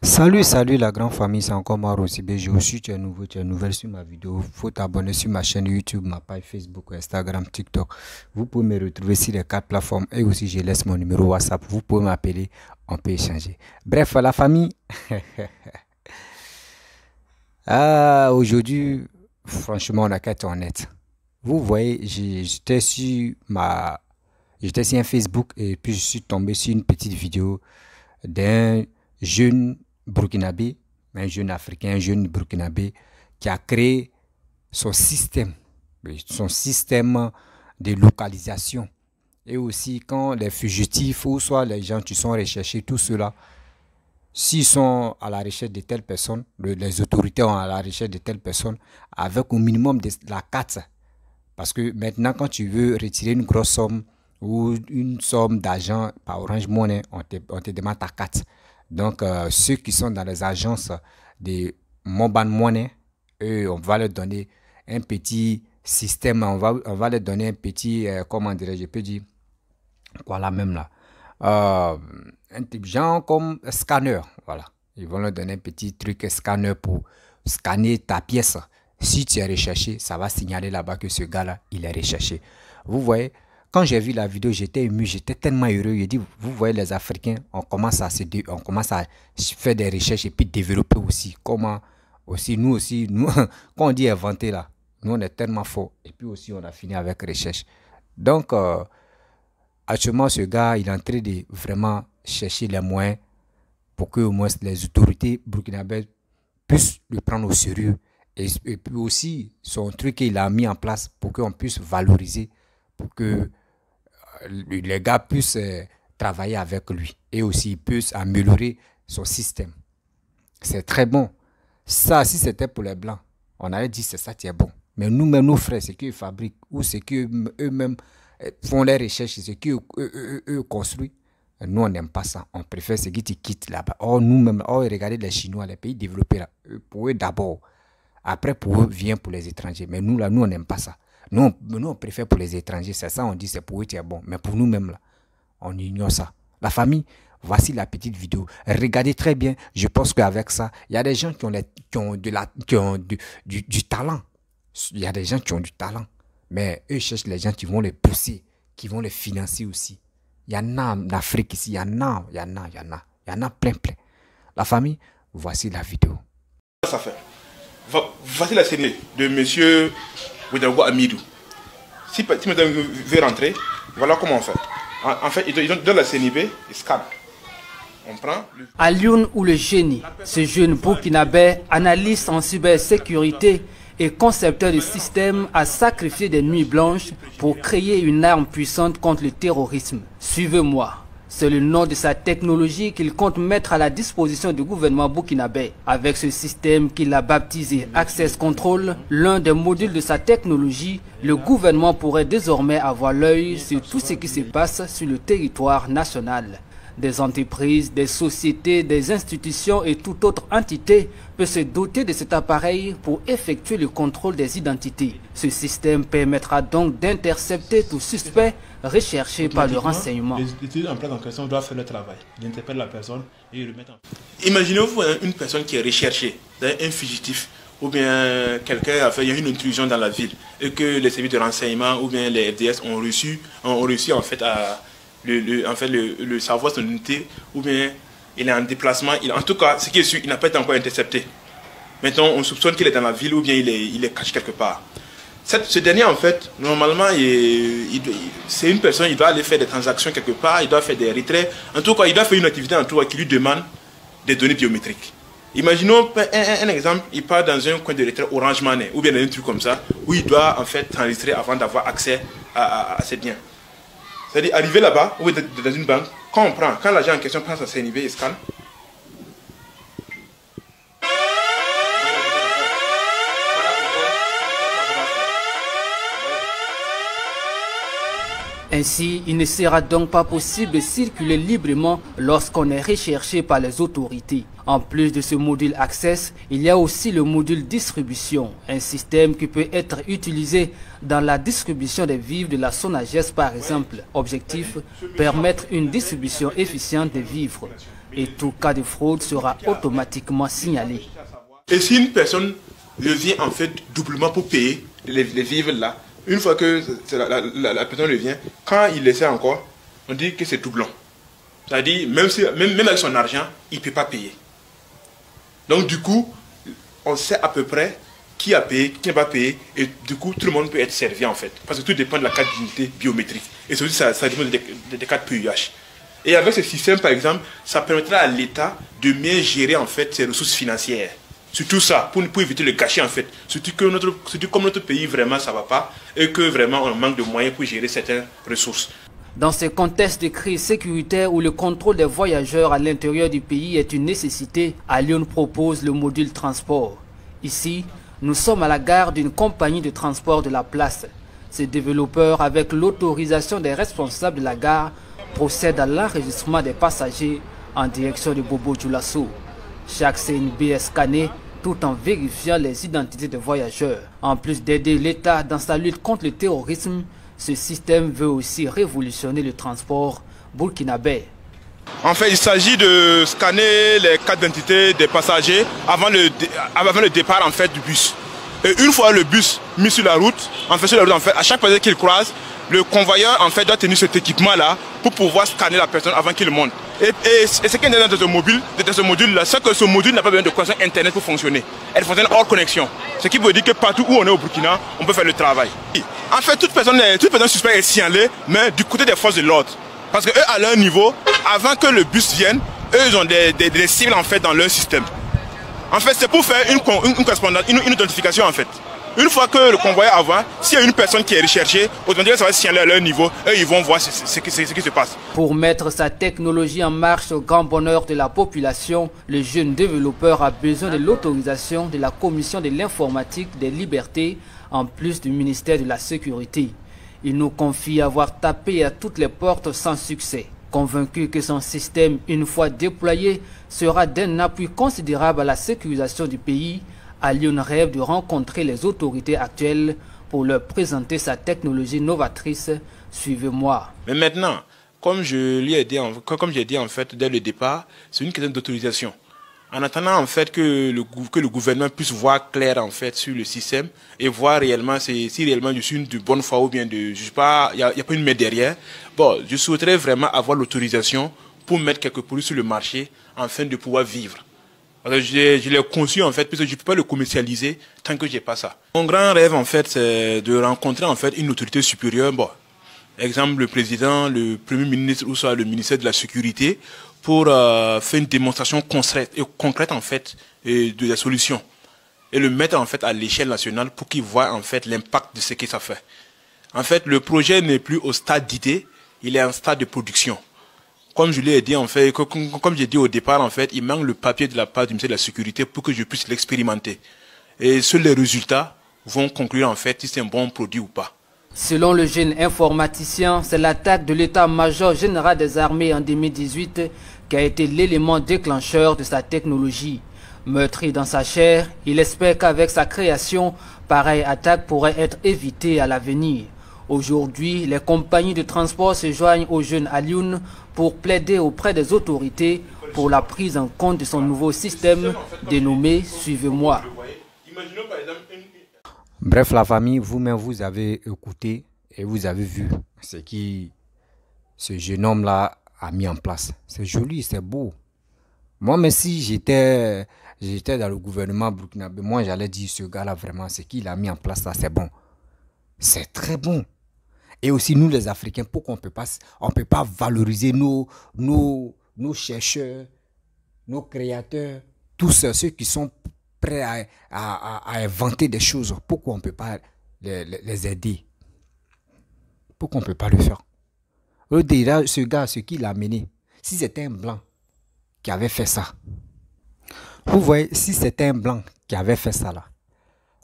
Salut la grande famille, c'est encore moi Rosibé. Je suis, tu es nouveau, tu es nouvelle sur ma vidéo. Faut t'abonner sur ma chaîne YouTube, ma page Facebook, Instagram, TikTok. Vous pouvez me retrouver sur les 4 plateformes et aussi je laisse mon numéro WhatsApp. Vous pouvez m'appeler, on peut échanger. Bref, la famille. Aujourd'hui, franchement, on a qu'à être honnête. Vous voyez, j'étais sur un Facebook et puis je suis tombé sur une petite vidéo d'un jeune burkinabé, un jeune africain, un jeune burkinabé qui a créé son système de localisation. Et aussi quand les fugitifs ou soit les gens qui sont recherchés, tout cela, s'ils sont à la recherche de telle personne, les autorités sont à la recherche de telle personne, avec au minimum de la carte. Parce que maintenant, quand tu veux retirer une grosse somme ou une somme d'argent par Orange Money, on te demande ta carte. Donc, ceux qui sont dans les agences de Mobile Money, eux, on va leur donner un petit système, on va leur donner un petit, comment dirais-je, je peux dire, quoi là même là, un type genre comme scanner, voilà. Ils vont leur donner un petit truc scanner pour scanner ta pièce. Si tu es recherché, ça va signaler là-bas que ce gars-là, il est recherché. Vous voyez, quand j'ai vu la vidéo, j'étais ému, j'étais tellement heureux. J'ai dit, vous voyez les Africains, on commence à faire des recherches et puis développer aussi. Comment aussi, nous, quand on dit inventer là, nous on est tellement forts. Et puis aussi, on a fini avec recherche. Donc, actuellement, ce gars, il est en train de vraiment chercher les moyens pour que au moins les autorités burkinabèses puissent le prendre au sérieux. Et puis aussi, son truc qu'il a mis en place pour qu'on puisse valoriser, pour que les gars puissent travailler avec lui et aussi puissent améliorer son système. C'est très bon. Ça, si c'était pour les Blancs, on allait dire c'est ça qui est bon. Mais nous-mêmes, nos frères, c'est qu'ils fabriquent ou c'est qu'eux-mêmes font les recherches, c'est qu'eux construisent. Nous, on n'aime pas ça. On préfère ce qui quittent là-bas. Or, nous-mêmes, regardez les Chinois, les pays développés là, pour eux d'abord. Après, pour eux, vient pour les étrangers. Mais nous, là, nous, on n'aime pas ça. Nous, on préfère pour les étrangers. C'est ça, on dit, c'est pour eux, c'est bon. Mais pour nous-mêmes, là, on ignore ça. La famille, voici la petite vidéo. Regardez très bien. Je pense qu'avec ça, il y a des gens qui ont du talent. Il y a des gens qui ont du talent. Mais eux cherchent les gens qui vont les pousser, qui vont les financer aussi. Il y en a en Afrique ici. Il y en a plein. La famille, voici la vidéo. Ça fait. Voici la scène de monsieur Ouedraogo Amidou. Si madame veut rentrer, voilà comment on fait. En fait, il donne la CNIB, il scanne. On prend. Alioune ou le génie, ce jeune burkinabé, analyste en cybersécurité et concepteur de systèmes, a sacrifié des nuits blanches pour créer une arme puissante contre le terrorisme. Suivez-moi. C'est le nom de sa technologie qu'il compte mettre à la disposition du gouvernement burkinabé. Avec ce système qu'il a baptisé Access Control, l'un des modules de sa technologie, le gouvernement pourrait désormais avoir l'œil sur tout ce qui se passe sur le territoire national. Des entreprises, des sociétés, des institutions et toute autre entité peut se doter de cet appareil pour effectuer le contrôle des identités. Ce système permettra donc d'intercepter tout suspect recherché par le renseignement. Les études en place en question doivent faire le travail. Ils interpellent la personne et ils remettent en place. Imaginez-vous une personne qui est recherchée, un fugitif, ou bien quelqu'un a fait une intrusion dans la ville et que les services de renseignement ou bien les FDS ont réussi en fait à le savoir son unité, ou bien il est en déplacement. En tout cas, ce qui est sûr, il n'a pas été encore intercepté. Maintenant, on soupçonne qu'il est dans la ville ou bien il est caché quelque part. Ce dernier, en fait, normalement, c'est une personne, il doit aller faire des transactions quelque part, il doit faire des retraits. En tout cas, il doit faire une activité en tout cas qui lui demande des données biométriques. Imaginons un exemple, il part dans un coin de retrait Orange Money ou bien dans un truc comme ça, où il doit en fait s'enregistrer avant d'avoir accès à ses biens. C'est-à-dire, arriver là-bas, ou dans une banque, quand l'agent en question prend sa CNIB et scanne. Ainsi, il ne sera donc pas possible de circuler librement lorsqu'on est recherché par les autorités. En plus de ce module Access, il y a aussi le module Distribution, un système qui peut être utilisé dans la distribution des vivres de la SONAGES par exemple. Objectif, permettre une distribution efficiente des vivres. et tout cas de fraude sera automatiquement signalé. Et si une personne revient en fait doublement pour payer les vivres là, une fois que la personne revient, quand il essaie encore, on dit que c'est doublant. C'est-à-dire, même avec son argent, il ne peut pas payer. Donc du coup, on sait à peu près qui a payé, qui n'a pas payé, et du coup, tout le monde peut être servi en fait. Parce que tout dépend de la carte d'identité biométrique. Et c'est aussi ça dépend des cartes PUH. Et avec ce système, par exemple, ça permettra à l'État de mieux gérer en fait ses ressources financières. Surtout ça, pour éviter le gâchis en fait. Surtout comme notre pays vraiment ça ne va pas, et que vraiment on manque de moyens pour gérer certaines ressources. Dans ce contexte de crise sécuritaire où le contrôle des voyageurs à l'intérieur du pays est une nécessité, Alioune propose le module transport. Ici, nous sommes à la gare d'une compagnie de transport de la place. Ces développeurs, avec l'autorisation des responsables de la gare, procèdent à l'enregistrement des passagers en direction de Bobo Dioulasso. Chaque CNB est scanné tout en vérifiant les identités des voyageurs. En plus d'aider l'État dans sa lutte contre le terrorisme, ce système veut aussi révolutionner le transport burkinabé. En fait, il s'agit de scanner les cartes d'identité des passagers avant le départ en fait, du bus. Et une fois le bus mis sur la route, à chaque personne qu'il croise, le convoyeur en fait, doit tenir cet équipement-là pour pouvoir scanner la personne avant qu'il monte. Et ce qui est intéressant de ce module-là, c'est que ce module n'a pas besoin de connexion Internet pour fonctionner. Elle fonctionne hors connexion. Ce qui veut dire que partout où on est au Burkina, on peut faire le travail. En fait, toute personne suspecte est signalée, mais du côté des forces de l'ordre. Parce qu'eux, à leur niveau, avant que le bus vienne, eux, ils ont des cibles en fait, dans leur système. En fait, c'est pour faire une correspondance, une identification en fait. Une fois que le convoyeur avance, s'il y a une personne qui est recherchée, automatiquement ça va signaler à leur niveau et ils vont voir ce qui se passe. Pour mettre sa technologie en marche au grand bonheur de la population, le jeune développeur a besoin de l'autorisation de la Commission de l'informatique des libertés en plus du ministère de la Sécurité. Il nous confie avoir tapé à toutes les portes sans succès. Convaincu que son système, une fois déployé, sera d'un appui considérable à la sécurisation du pays, Alioune rêve de rencontrer les autorités actuelles pour leur présenter sa technologie novatrice. Suivez-moi. Mais maintenant, comme j'ai dit en fait dès le départ, c'est une question d'autorisation. En attendant en fait que le gouvernement puisse voir clair en fait sur le système et voir réellement si réellement je suis de bonne foi ou bien je sais pas, il y a pas une main derrière. Bon, je souhaiterais vraiment avoir l'autorisation pour mettre quelques produits sur le marché afin de pouvoir vivre. Parce que je l'ai conçu en fait, parce que je ne peux pas le commercialiser tant que je n'ai pas ça. Mon grand rêve en fait, c'est de rencontrer en fait une autorité supérieure. Bon, exemple le président, le premier ministre ou soit le ministère de la Sécurité pour faire une démonstration concrète en fait de la solution et le mettre en fait à l'échelle nationale pour qu'ils voient en fait l'impact de ce que ça fait. En fait, le projet n'est plus au stade d'idée, il est en stade de production. Comme je l'ai dit en fait, comme j'ai dit au départ en fait, il manque le papier de la part du ministère de la Sécurité pour que je puisse l'expérimenter. Et seuls les résultats vont conclure en fait si c'est un bon produit ou pas. Selon le jeune informaticien, c'est l'attaque de l'état-major général des armées en 2018 qui a été l'élément déclencheur de sa technologie. Meurtri dans sa chair, il espère qu'avec sa création, pareille attaque pourrait être évitée à l'avenir. Aujourd'hui, les compagnies de transport se joignent au jeune Alioune pour plaider auprès des autorités pour la prise en compte de son nouveau système dénommé « Suivez-moi ». Bref, la famille, vous-même, vous avez écouté et vous avez vu ce que ce jeune homme-là a mis en place. C'est joli, c'est beau. Moi, mais si j'étais dans le gouvernement burkinabé, moi, j'allais dire ce gars-là, vraiment, ce qu'il a mis en place, là, c'est bon. C'est très bon. Et aussi, nous, les Africains, pourquoi on peut pas valoriser nos chercheurs, nos créateurs, tous ceux qui sont prêts à inventer des choses. Pourquoi on ne peut pas les aider? Pourquoi on ne peut pas le faire? Déjà, ce gars, ce qu'il a amené, si c'était un blanc qui avait fait ça, vous voyez, si c'était un blanc qui avait fait ça là,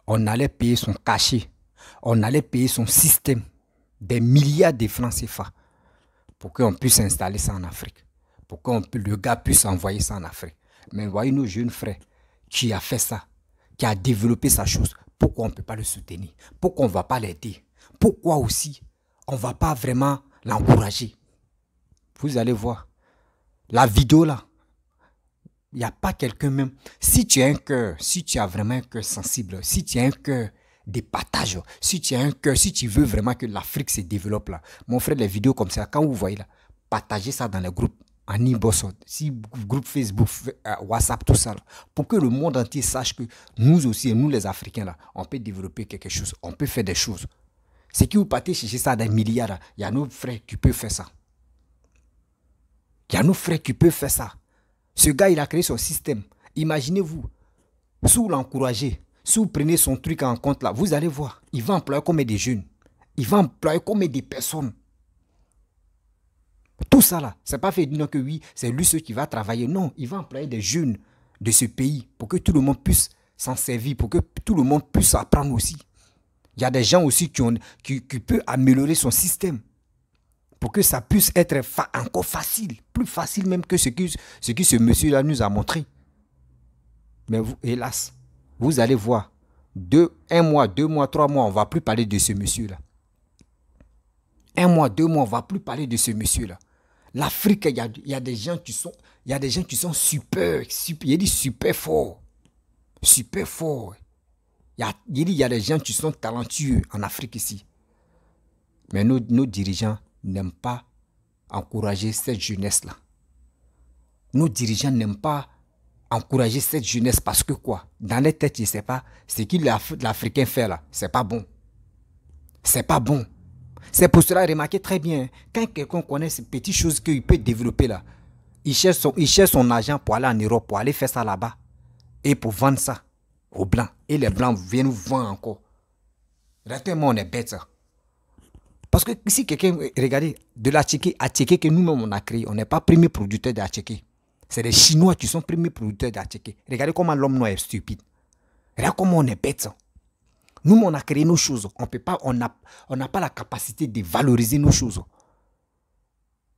on allait payer son cachet, on allait payer son système, des milliards de francs CFA pour qu'on puisse installer ça en Afrique, pour que le gars puisse envoyer ça en Afrique. Mais voyez nos jeunes frères qui a fait ça, qui a développé sa chose, pourquoi on ne peut pas le soutenir? Pourquoi on ne va pas l'aider? Pourquoi aussi on ne va pas vraiment l'encourager? Vous allez voir, la vidéo là, Il n'y a pas quelqu'un même. Si tu as un cœur, si tu as vraiment un cœur sensible, si tu as un cœur de partage, si tu as un cœur, si tu veux vraiment que l'Afrique se développe là, mon frère, les vidéos comme ça, quand vous voyez là, partagez ça dans les groupes, en inbox, si groupe Facebook, WhatsApp, tout ça là, pour que le monde entier sache que nous aussi, nous les Africains là, on peut développer quelque chose, on peut faire des choses. C'est que vous partez chercher ça dans des milliards, il y a nos frères qui peuvent faire ça. Il y a nos frères qui peuvent faire ça. Ce gars, il a créé son système. Imaginez-vous, si vous l'encouragez, si vous prenez son truc en compte là, vous allez voir, il va employer comme des jeunes. Il va employer comme des personnes. Tout ça là, c'est pas fait dire que oui, c'est lui ceux qui va travailler. Non, il va employer des jeunes de ce pays pour que tout le monde puisse s'en servir, pour que tout le monde puisse apprendre aussi. Il y a des gens aussi qui peuvent améliorer son système pour que ça puisse être encore facile, plus facile même que ce que ce monsieur-là nous a montré. Mais vous, hélas, vous allez voir, 1 mois, 2 mois, 3 mois, on ne va plus parler de ce monsieur-là. 1 mois, 2 mois, on ne va plus parler de ce monsieur-là. L'Afrique, il y a des gens qui sont, super forts. Super forts. Il y a des gens qui sont talentueux en Afrique ici. Mais nos dirigeants n'aiment pas encourager cette jeunesse-là. Nos dirigeants n'aiment pas encourager cette jeunesse parce que quoi? Dans les têtes, je ne sais pas, ce que l'Africain fait là, c'est pas bon. C'est pas bon. C'est pour cela, remarquez très bien, quand quelqu'un connaît ces petites choses qu'il peut développer là, il cherche son argent pour aller en Europe, pour aller faire ça là-bas, et pour vendre ça aux Blancs. Et les Blancs viennent nous vendre encore. Réellement, on est bête ça. Parce que si quelqu'un, regardez, de l'Atchéké que nous-mêmes on a créé, on n'est pas premier producteur d'Atchéké. C'est les Chinois qui sont premiers producteurs d'Atchéké. Regardez comment l'homme noir est stupide. Regardez comment on est bête ça. Nous, on a créé nos choses. On n'a pas la capacité de valoriser nos choses.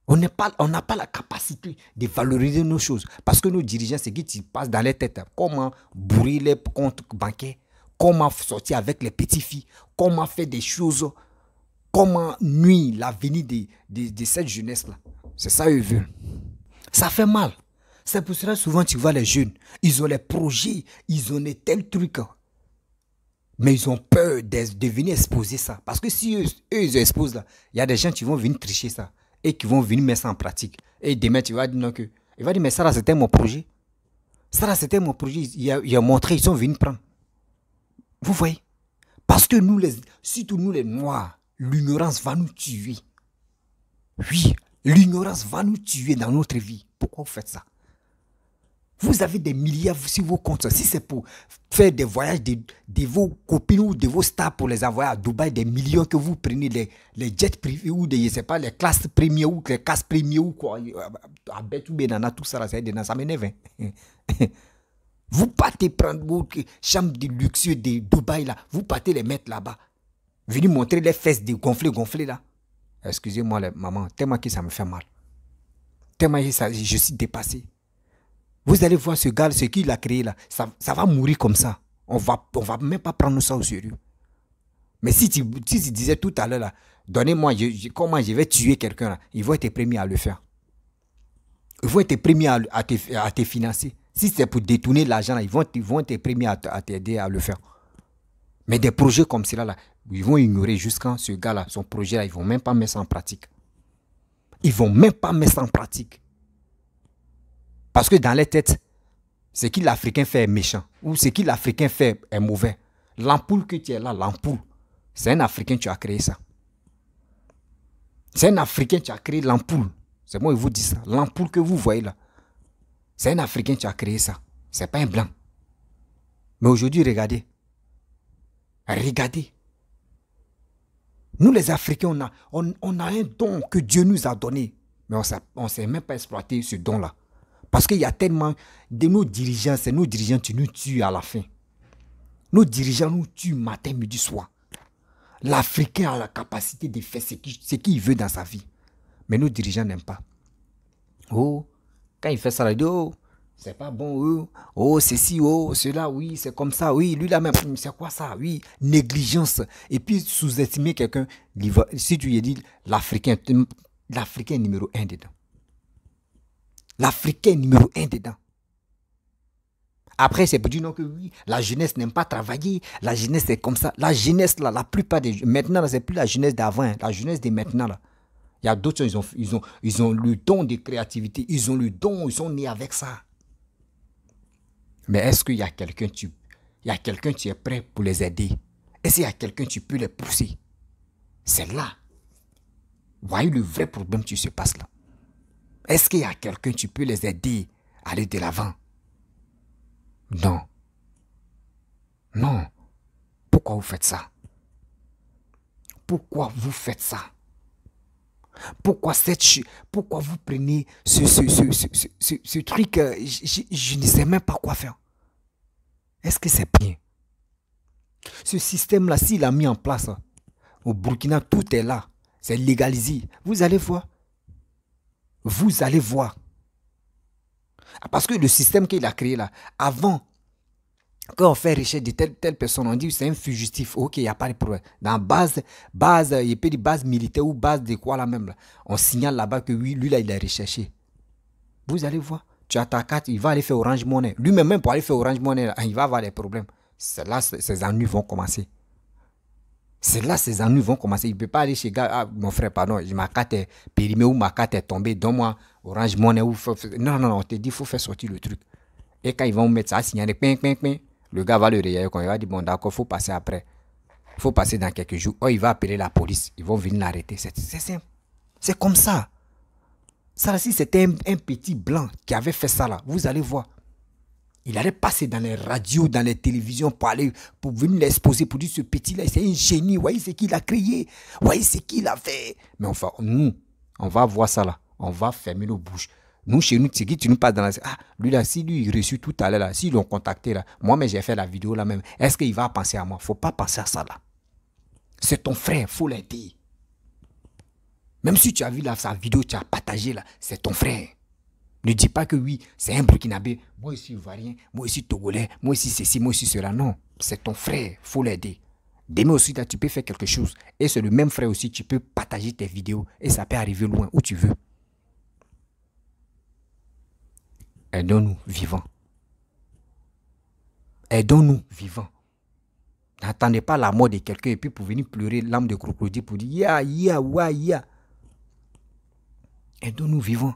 On n'a pas la capacité de valoriser nos choses. Parce que nos dirigeants, c'est qui passent dans les têtes. Comment bourrer les comptes bancaires, comment sortir avec les petites filles, comment faire des choses, comment nuire l'avenir de cette jeunesse-là. C'est ça qu'ils veulent. Ça fait mal. C'est pour cela souvent tu vois les jeunes, ils ont les projets, ils ont des tels trucs. Mais ils ont peur de venir exposer ça. Parce que si eux ils exposent là, il y a des gens qui vont venir tricher ça et qui vont venir mettre ça en pratique. Et demain, tu vas dire non que. Il va dire, mais ça là, c'était mon projet. Ça là, c'était mon projet. Il a montré, ils sont venus prendre. Vous voyez? Parce que nous, surtout nous les Noirs, l'ignorance va nous tuer. Oui, l'ignorance va nous tuer dans notre vie. Pourquoi vous faites ça? Vous avez des milliards sur vos comptes. Si c'est pour faire des voyages de vos copines ou de vos stars pour les envoyer à Dubaï, des millions que vous prenez, les jets privés ou je sais pas, les classes premières ou les classes premières ou quoi, à bête ou bénana, tout ça, ça m'énerve. Vous partez prendre vos chambres de luxe de Dubaï là, vous partez les mettre là-bas. Venez montrer les fesses gonflées là. Excusez-moi, maman, tellement que ça me fait mal. Tellement que je suis dépassé. Vous allez voir ce gars, ce qu'il a créé là, ça va mourir comme ça. On va même pas prendre ça au sérieux. Mais si tu disais tout à l'heure là, donnez-moi comment je vais tuer quelqu'un là, ils vont être premiers à le faire. Ils vont être premiers à te financer. Si c'est pour détourner l'argent là, ils vont être premiers à t'aider à le faire. Mais des projets comme cela là, ils vont ignorer jusqu'à ce gars là, son projet là, ils vont même pas mettre ça en pratique. Ils vont même pas mettre ça en pratique. Parce que dans les têtes, ce que l'Africain fait est méchant. Ou ce que l'Africain fait est mauvais. L'ampoule que tu es là, l'ampoule, c'est un Africain qui a créé ça. C'est un Africain qui a créé l'ampoule. C'est moi qui vous dis ça. L'ampoule que vous voyez là, c'est un Africain qui a créé ça. C'est pas un blanc. Mais aujourd'hui, regardez. Regardez. Nous les Africains, on a un don que Dieu nous a donné. Mais on ne sait même pas exploiter ce don-là. Parce qu'il y a tellement de nos dirigeants, c'est nos dirigeants qui nous tuent à la fin. Nos dirigeants nous tuent matin, midi, soir. L'Africain a la capacité de faire ce qu'il veut dans sa vie. Mais nos dirigeants n'aiment pas. Oh, quand il fait ça, il dit, oh, c'est pas bon, oh, ceci, oh, cela, oui, c'est comme ça, oui, lui là même, c'est quoi ça, oui, négligence. Et puis sous-estimer quelqu'un, si tu lui dis l'Africain numéro 1 dedans. L'Africain numéro 1 dedans. Après, c'est pour dire non que oui, la jeunesse n'aime pas travailler, la jeunesse est comme ça. La jeunesse, là, la plupart des... Maintenant, c'est plus la jeunesse d'avant, hein, la jeunesse de maintenant, là. Il y a d'autres, ils ont le don de créativité, ils ont le don, ils sont nés avec ça. Mais est-ce qu'il y a quelqu'un, tu es prêt pour les aider? Est-ce qu'il y a quelqu'un, tu peux les pousser? C'est là. Voyez le vrai problème qui se passe là. Est-ce qu'il y a quelqu'un, tu peux les aider à aller de l'avant? Non. Non. Pourquoi vous faites ça? Pourquoi vous faites ça? Pourquoi vous prenez ce truc, je ne sais même pas quoi faire. Est-ce que c'est bien? Ce système-là, s'il a mis en place, au Burkina, tout est là. C'est légalisé. Vous allez voir. Vous allez voir. Parce que le système qu'il a créé là, avant, quand on fait recherche de telle personne, on dit que c'est un fugitif. Ok, il n'y a pas de problème. Dans base, il peut dire base militaire ou base de quoi là même. Là. On signale là-bas que oui, lui là, il est recherché. Vous allez voir. Tu as ta carte, il va aller faire Orange Money. Lui-même, pour aller faire Orange Money, là, il va avoir des problèmes. C'est là que ses ennuis vont commencer. C'est là que ses ennuis vont commencer. Il ne peut pas aller chez gars, ah, mon frère, pardon, ma carte est périmée ou ma carte est tombée, donne-moi Orange Money. Ou... Non, on te dit, il faut faire sortir le truc. Et quand ils vont mettre ça, signaler, le gars va le réveiller, il va dire, bon d'accord, il faut passer après. Il faut passer dans quelques jours. Oh, il va appeler la police. Ils vont venir l'arrêter. C'est simple. C'est comme ça. Ça, si c'était un petit blanc qui avait fait ça là, vous allez voir. Il allait passer dans les radios, dans les télévisions pour venir l'exposer, pour dire ce petit-là, c'est un génie. Voyez ce qu'il a créé. Voyez ce qu'il a fait. Mais enfin, nous, on va voir ça là. On va fermer nos bouches. Nous, chez nous, tu nous passes dans la... Ah, lui là, si lui, il reçut tout à l'heure là, s'ils l'ont contacté là, moi, mais j'ai fait la vidéo là même, est-ce qu'il va penser à moi? Il ne faut pas penser à ça là. C'est ton frère, il faut l'aider. Même si tu as vu là, sa vidéo, tu as partagé là, c'est ton frère. Ne dis pas que oui, c'est un Burkinabé, moi ici Ivoirien, moi ici Togolais, moi ici ceci, moi ici cela. Non, c'est ton frère, il faut l'aider. Demain aussi, là, tu peux faire quelque chose. Et c'est le même frère aussi, tu peux partager tes vidéos et ça peut arriver loin, où tu veux. Aidons-nous vivants. Aidons-nous vivants. N'attendez pas la mort de quelqu'un et puis pour venir pleurer l'âme de crocodile pour dire ya. Aidons-nous vivants.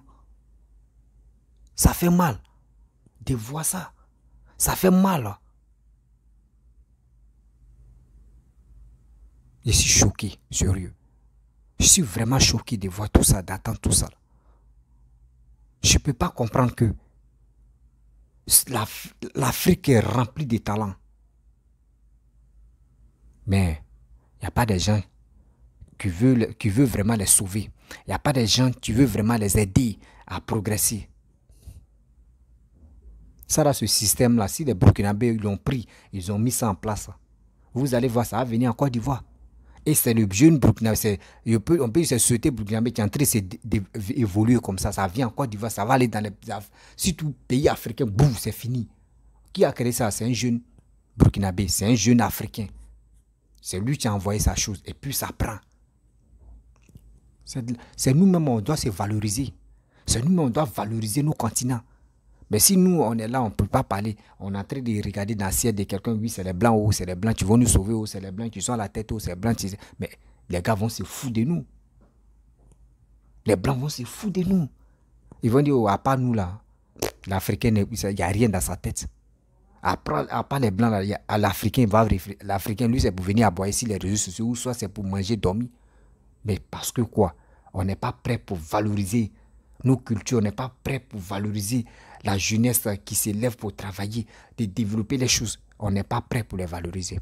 Ça fait mal de voir ça. Ça fait mal. Je suis choqué, sérieux. Je suis vraiment choqué de voir tout ça, d'attendre tout ça. Je ne peux pas comprendre que l'Afrique est remplie de talents. Mais il n'y a pas de gens qui veulent vraiment les sauver. Il n'y a pas de gens qui veulent vraiment les aider à progresser. Ça, là, ce système-là, si les Burkinabés l'ont pris, ils ont mis ça en place. Vous allez voir, ça va venir en Côte d'Ivoire. Et c'est le jeune Burkinabé. On peut se souhaiter Burkinabé qui est en train d'évoluer comme ça. Ça vient en Côte d'Ivoire, ça va aller dans les... Si tout pays africain, boum, c'est fini. Qui a créé ça? C'est un jeune Burkinabé, c'est un jeune Africain. C'est lui qui a envoyé sa chose. Et puis ça prend. C'est nous-mêmes, on doit se valoriser. C'est nous-mêmes, on doit valoriser nos continents. Mais si nous, on est là, on ne peut pas parler. On est en train de regarder dans l'assiette de quelqu'un. Oui, c'est les blancs, oh, c'est les blancs qui vont nous sauver, oh, c'est les blancs qui sont à la tête, oh, c'est les blancs qui... Mais les gars vont se foutre de nous. Les blancs vont se foutre de nous. Ils vont dire, oh, à part nous là, l'Africain, il n'y a rien dans sa tête. À part les blancs, l'Africain, l'Africain, lui, c'est pour venir aboyer sur les réseaux sociaux, ou soit c'est pour manger, dormir. Mais parce que quoi? On n'est pas prêt pour valoriser nos cultures, on n'est pas prêt pour valoriser la jeunesse qui s'élève pour travailler, de développer les choses. On n'est pas prêt pour les valoriser.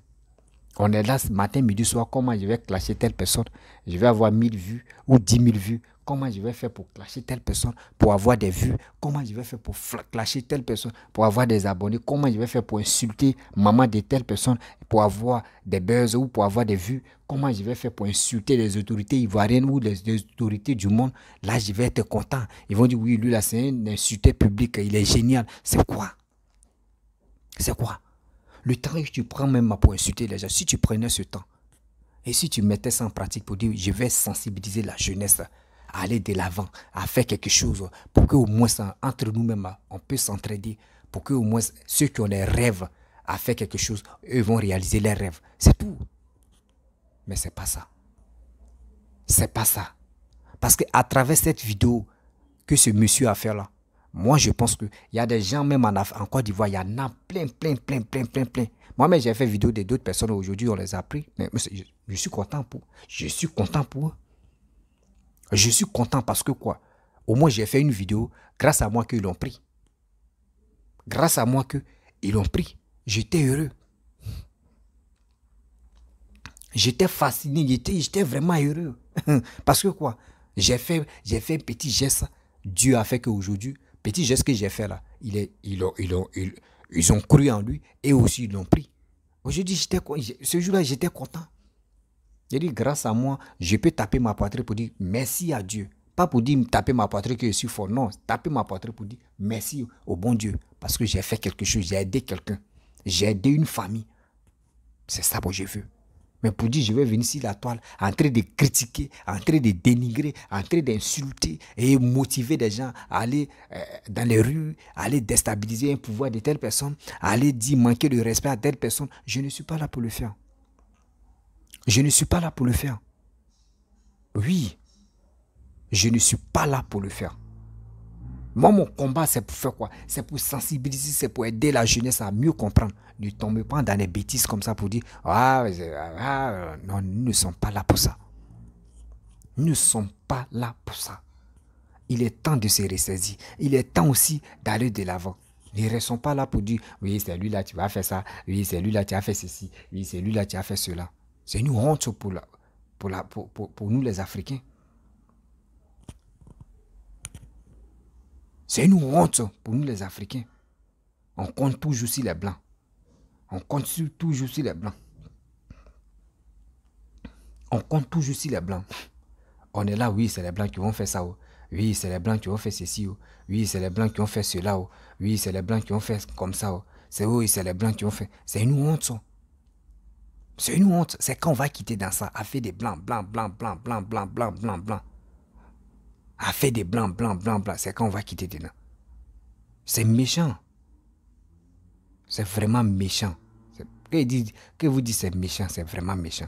On est là ce matin, midi, soir, comment je vais clasher telle personne? Je vais avoir 1000 vues ou 10 000 vues. Comment je vais faire pour clasher telle personne, pour avoir des vues? Comment je vais faire pour clasher telle personne, pour avoir des abonnés? Comment je vais faire pour insulter maman de telle personne, pour avoir des buzz ou pour avoir des vues? Comment je vais faire pour insulter les autorités ivoiriennes ou les autorités du monde? Là, je vais être content. Ils vont dire, oui, lui, là, c'est un insulté public, il est génial. C'est quoi? C'est quoi? Le temps que tu prends même pour insulter les gens, si tu prenais ce temps, et si tu mettais ça en pratique pour dire, je vais sensibiliser la jeunesse à aller de l'avant, à faire quelque chose pour qu'au moins entre nous-mêmes, on peut s'entraider Pour que au moins ceux qui ont des rêves à faire quelque chose, eux vont réaliser leurs rêves. C'est tout. Mais c'est pas ça. C'est pas ça. Parce qu'à travers cette vidéo que ce monsieur a fait là, moi je pense qu'il y a des gens même en Côte d'Ivoire, il y en a plein. Moi-même j'ai fait vidéo d'autres personnes aujourd'hui, on les a pris. Mais je suis content pour eux. Je suis content pour eux. Je suis content parce que quoi? Au moins j'ai fait une vidéo grâce à moi qu'ils l'ont pris. Grâce à moi qu'ils l'ont pris. J'étais heureux. J'étais fasciné, j'étais vraiment heureux. Parce que quoi? J'ai fait un petit geste. Dieu a fait qu'aujourd'hui, petit geste que j'ai fait là, ils ont cru en lui et aussi ils l'ont pris. Aujourd'hui, ce jour-là, j'étais content. J'ai dit, grâce à moi, je peux taper ma poitrine pour dire merci à Dieu. Pas pour dire taper ma poitrine que je suis fort. Non, taper ma poitrine pour dire merci au bon Dieu. Parce que j'ai fait quelque chose, j'ai aidé quelqu'un. J'ai aidé une famille. C'est ça que je veux. Mais pour dire, je vais venir sur la toile, en train de critiquer, en train de dénigrer, en train d'insulter et motiver des gens à aller dans les rues, à aller déstabiliser un pouvoir de telle personne, à aller dire manquer de respect à telle personne. Je ne suis pas là pour le faire. Je ne suis pas là pour le faire. Oui, je ne suis pas là pour le faire. Moi, mon combat, c'est pour faire quoi? C'est pour sensibiliser, c'est pour aider la jeunesse à mieux comprendre. Ne tombez pas dans des bêtises comme ça pour dire non, nous ne sommes pas là pour ça. Nous ne sommes pas là pour ça. Il est temps de se ressaisir. Il est temps aussi d'aller de l'avant. Ne restons pas là pour dire oui, c'est lui là, tu vas faire ça. Oui, c'est lui là, tu as fait ceci. Oui, c'est lui là, tu as fait cela. C'est une honte pour nous les Africains. C'est une honte pour nous les Africains. On compte toujours sur les Blancs. On compte toujours sur les Blancs. On compte toujours sur les Blancs. On est là, oui, c'est les Blancs qui vont faire ça. Oh. Oui, c'est les Blancs qui vont faire ceci. Oh. Oui, c'est les Blancs qui ont fait cela. Oh. Oui, c'est les Blancs qui ont fait comme ça. Oh. C'est les Blancs qui ont fait. C'est une honte, ça. C'est une honte. C'est quand on va quitter dans ça, à faire des Blancs. À faire des Blancs. C'est quand on va quitter dedans. C'est méchant. C'est vraiment méchant. Que vous dites c'est méchant, c'est vraiment méchant.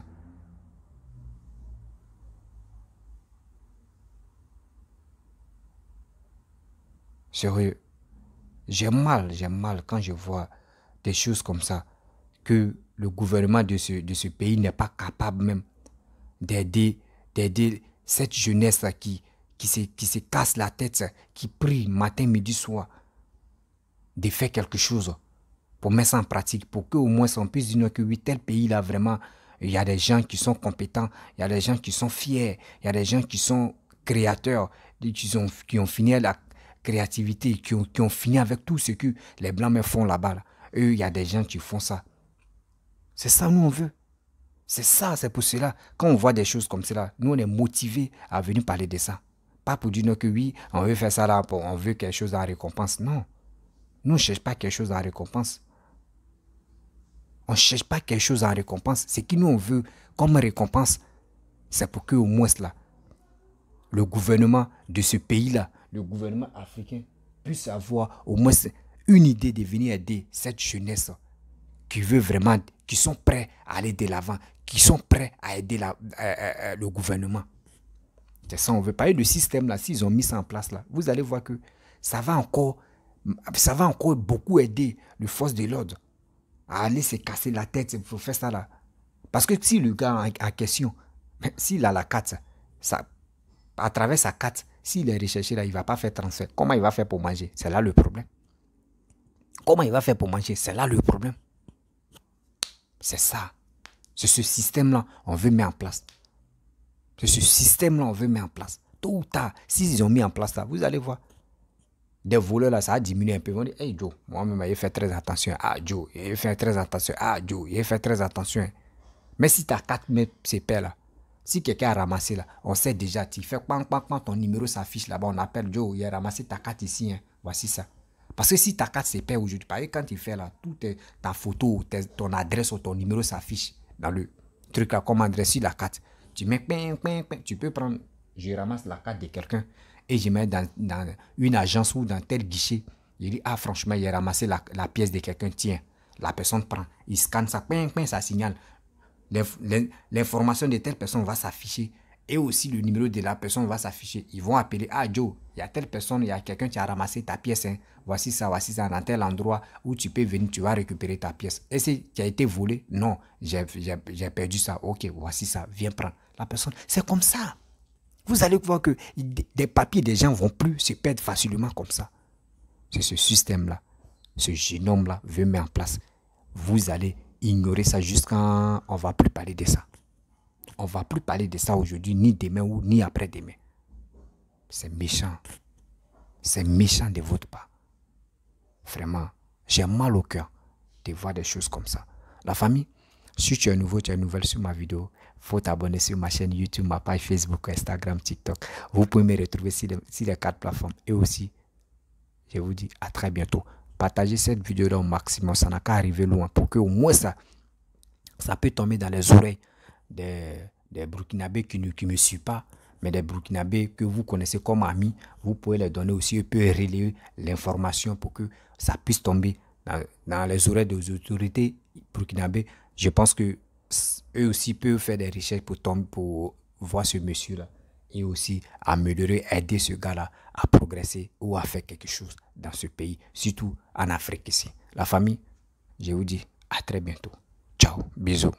Sérieux. J'ai mal quand je vois des choses comme ça. Que le gouvernement de ce pays n'est pas capable même d'aider cette jeunesse qui se casse la tête, qui prie matin, midi, soir, de faire quelque chose pour mettre ça en pratique, pour qu'au moins on puisse dire que oui, tel pays-là, vraiment, il y a des gens qui sont compétents, il y a des gens qui sont fiers, il y a des gens qui sont créateurs, qui ont fini la créativité, qui ont fini avec tout ce que les Blancs me font là-bas. Là. Eux, il y a des gens qui font ça. C'est ça, nous, on veut. C'est ça, c'est pour cela. Quand on voit des choses comme cela, nous, on est motivés à venir parler de ça. Pas pour dire que oui, on veut faire ça là, on veut quelque chose en récompense. Non. Nous, on ne cherche pas quelque chose en récompense. On ne cherche pas quelque chose en récompense. Ce que nous, on veut comme récompense, c'est pour que au moins là, le gouvernement de ce pays-là, le gouvernement africain, puisse avoir au moins une idée de venir aider cette jeunesse qui veut vraiment, qui sont prêts à aller de l'avant, qui sont prêts à aider le gouvernement. C'est ça, on veut parler de système là. S'ils ont mis ça en place là, vous allez voir que ça va encore beaucoup aider les forces de l'ordre à aller se casser la tête pour faire ça là. Parce que si le gars en question, s'il a la carte, ça, à travers sa carte, s'il est recherché là, il ne va pas faire transfert. Comment il va faire pour manger? C'est là le problème. Comment il va faire pour manger? C'est là le problème. C'est ça. C'est ce système-là on veut mettre en place. C'est ce système-là on veut mettre en place. Tôt ou tard, s'ils ont mis en place là, vous allez voir. Des voleurs là, ça a diminué un peu. Ils vont dire, hey Joe, moi-même, il fait très attention. Ah Joe, il fait très attention. Ah Joe, il fait très attention. Mais si tu as 4 CP là, si quelqu'un a ramassé là, on sait déjà, tu fais ton numéro s'affiche là-bas, on appelle Joe, il a ramassé ta carte ici. Hein. Voici ça. Parce que si ta carte CP aujourd'hui, par exemple, quand tu fais là, ta photo, ton adresse ou ton numéro s'affiche dans le truc là, comme adresse sur la carte. Tu mets, tu peux prendre, je ramasse la carte de quelqu'un et je mets dans une agence ou dans tel guichet Il dit, ah franchement, il a ramassé la pièce de quelqu'un, tiens. La personne prend, il scanne ça, ça signale. L'information de telle personne va s'afficher et aussi le numéro de la personne va s'afficher. Ils vont appeler, ah Joe, il y a telle personne, il y a quelqu'un qui a ramassé ta pièce. Hein. Voici ça, dans tel endroit où tu peux venir, tu vas récupérer ta pièce. Est-ce que tu as été volé? Non, j'ai perdu ça. Ok, voici ça, viens prendre. La personne, c'est comme ça. Vous allez voir que des papiers des gens ne vont plus se perdre facilement comme ça. C'est ce système-là, ce génome-là veut mettre en place. Vous allez ignorer ça jusqu'à... On ne va plus parler de ça. On ne va plus parler de ça aujourd'hui, ni demain ou ni après-demain. C'est méchant. C'est méchant de votre part. Vraiment, j'ai mal au cœur de voir des choses comme ça. La famille, si tu es nouveau, tu es nouvelle sur ma vidéo, il faut t'abonner sur ma chaîne YouTube, ma page Facebook, Instagram, TikTok. Vous pouvez me retrouver sur les 4 plateformes. Et aussi, je vous dis à très bientôt. Partagez cette vidéo-là au maximum. Ça n'a qu'à arriver loin pour que au moins ça peut tomber dans les oreilles des Burkinabés qui ne me suivent pas, mais des Burkinabés que vous connaissez comme amis. Vous pouvez les donner aussi. Ils peuvent relayer l'information pour que ça puisse tomber dans les oreilles des autorités burkinabées. Je pense que eux aussi peuvent faire des recherches pour voir ce monsieur-là. Et aussi améliorer, aider ce gars-là à progresser ou à faire quelque chose dans ce pays, surtout en Afrique ici. La famille, je vous dis à très bientôt. Ciao, bisous.